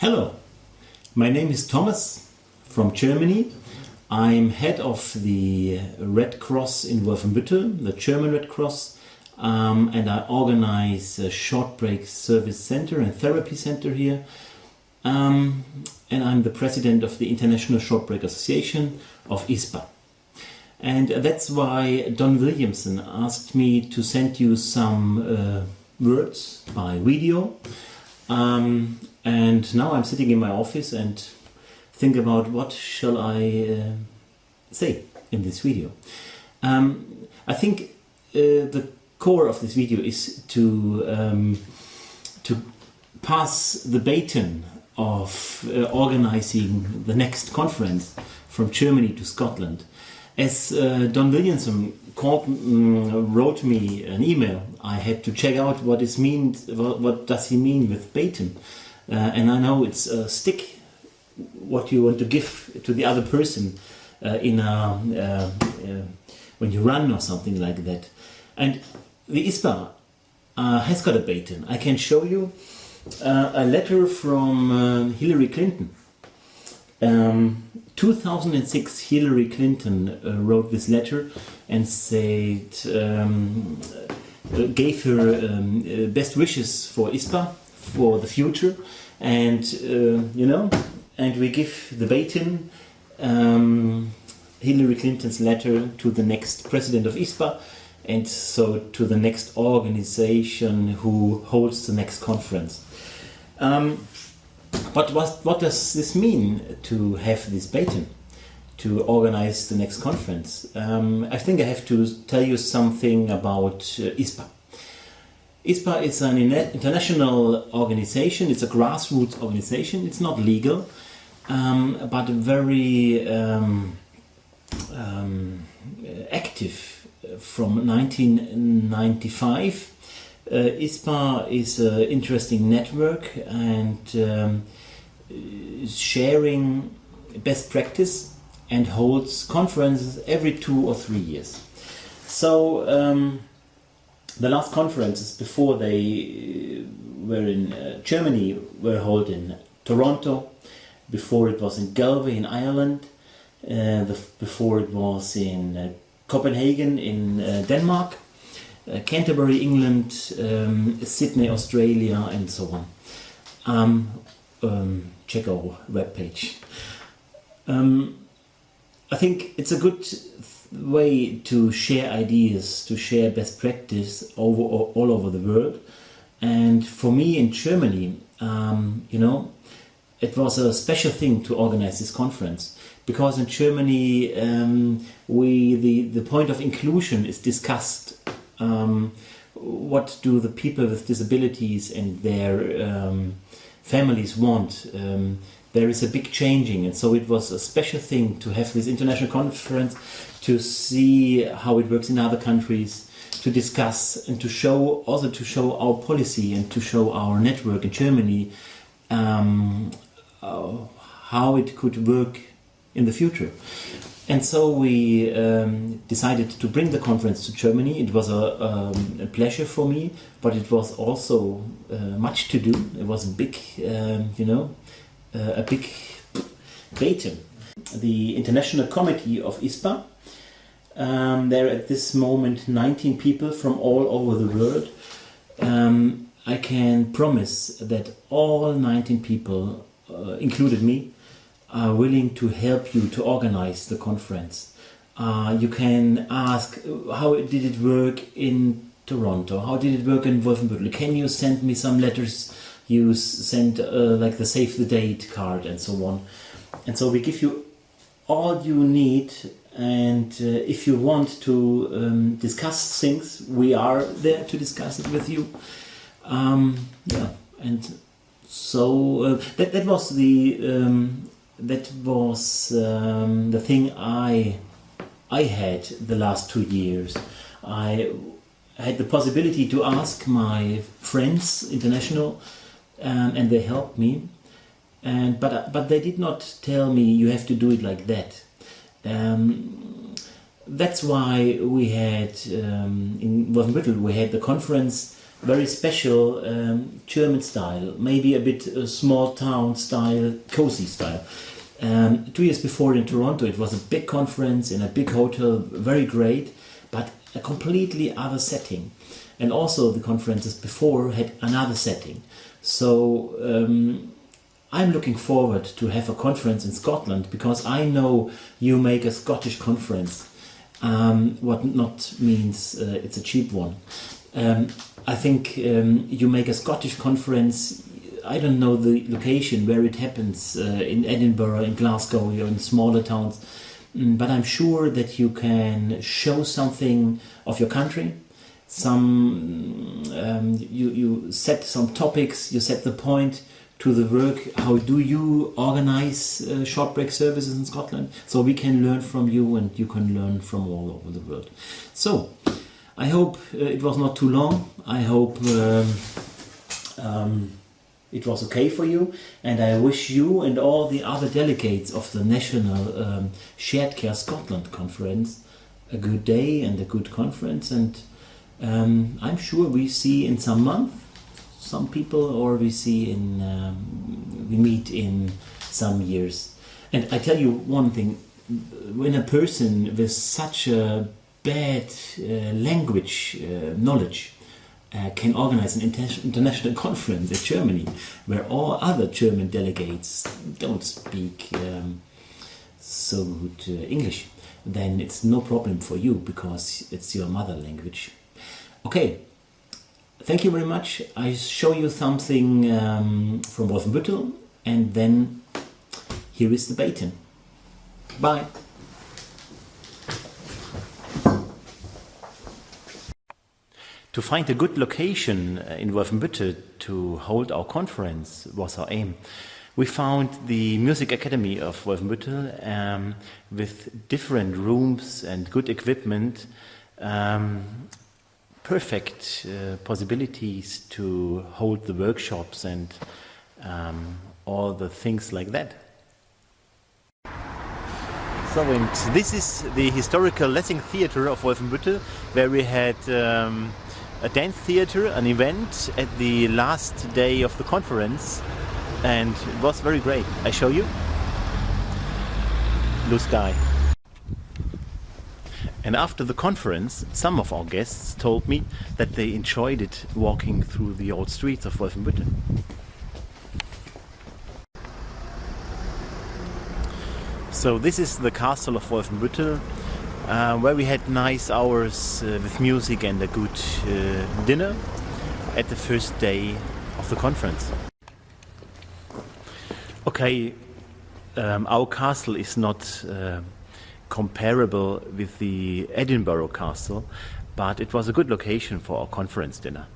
Hello, my name is Thomas from Germany. I'm head of the Red Cross in Wolfenbüttel, the German Red Cross, and I organize a short break service center and therapy center here. And I'm the president of the International Short Break Association of ISBA. And that's why Don Williamson asked me to send you some words by video. And now I'm sitting in my office and think about what shall I say in this video. I think the core of this video is to pass the baton of organizing the next conference from Germany to Scotland. As Don Williamson wrote me an email, I had to check out what does he mean with baton. And I know it's a stick, what you want to give to the other person when you run or something like that. And the ISBA has got a baton. I can show you a letter from Hillary Clinton. 2006, Hillary Clinton wrote this letter and said, gave her best wishes for ISBA for the future, and and we give the baton, Hillary Clinton's letter, to the next president of ISBA, and so to the next organization who holds the next conference. But what does this mean to have this baton, to organize the next conference? I think I have to tell you something about ISBA. ISBA is an international organization. It's a grassroots organization. It's not legal, but very active from 1995. ISBA is an interesting network and sharing best practice and holds conferences every 2 or 3 years. So the last conferences before they were in Germany were held in Toronto. Before it was in Galway in Ireland. Before it was in Copenhagen in Denmark. Canterbury, England, Sydney, Australia, and so on. Check our webpage. I think it's a good way to share ideas, to share best practice all over the world. And for me in Germany, it was a special thing to organize this conference, because in Germany the point of inclusion is discussed. What do the people with disabilities and their families want? There is a big changing, and so it was a special thing to have this international conference, to see how it works in other countries, to discuss and to show our policy and to show our network in Germany, how it could work in the future. And so we decided to bring the conference to Germany. It was a pleasure for me, but it was also much to do. It was a big baton. The International Committee of ISBA, there are at this moment 19 people from all over the world. I can promise that all 19 people, included me, are willing to help you to organize the conference. You can ask, how did it work in Toronto? How did it work in Wolfenbüttel? Can you send me some letters you sent, like the save the date card and so on? And so we give you all you need, and if you want to discuss things, we are there to discuss it with you. And so that was the thing I had the last 2 years. I had the possibility to ask my friends, international, and they helped me. But they did not tell me you have to do it like that. That's why we had in Wolfenbüttel we had the conference very special German style, maybe a bit small town style, cozy style. 2 years before in Toronto, it was a big conference in a big hotel, very great, but a completely other setting. And also the conferences before had another setting. So I'm looking forward to have a conference in Scotland, because I know you make a Scottish conference, what not means it's a cheap one. I think you make a Scottish conference. I don't know the location where it happens, in Edinburgh, in Glasgow, or in smaller towns, but I'm sure that you can show something of your country. You set some topics, you set the point to the work. How do you organize short break services in Scotland? So we can learn from you, and you can learn from all over the world. So I hope it was not too long. I hope it was okay for you, and I wish you and all the other delegates of the National Shared Care Scotland Conference a good day and a good conference, and I'm sure we see in some month some people, or we meet in some years. And I tell you one thing, when a person with such a bad language knowledge can organize an international conference in Germany, where all other German delegates don't speak so good English, then it's no problem for you, because it's your mother language. Okay, thank you very much. I show you something from Wolfenbüttel, and then here is the baton. Bye. To find a good location in Wolfenbüttel to hold our conference was our aim. We found the Music Academy of Wolfenbüttel with different rooms and good equipment, perfect possibilities to hold the workshops and all the things like that. So, and this is the historical Lessing Theatre of Wolfenbüttel, where we had a dance theatre, an event at the last day of the conference, and it was very great. I show you. Blue sky. And after the conference, some of our guests told me that they enjoyed it walking through the old streets of Wolfenbüttel. So this is the castle of Wolfenbüttel, where we had nice hours with music and a good dinner at the first day of the conference. Okay, our castle is not comparable with the Edinburgh castle, but it was a good location for our conference dinner.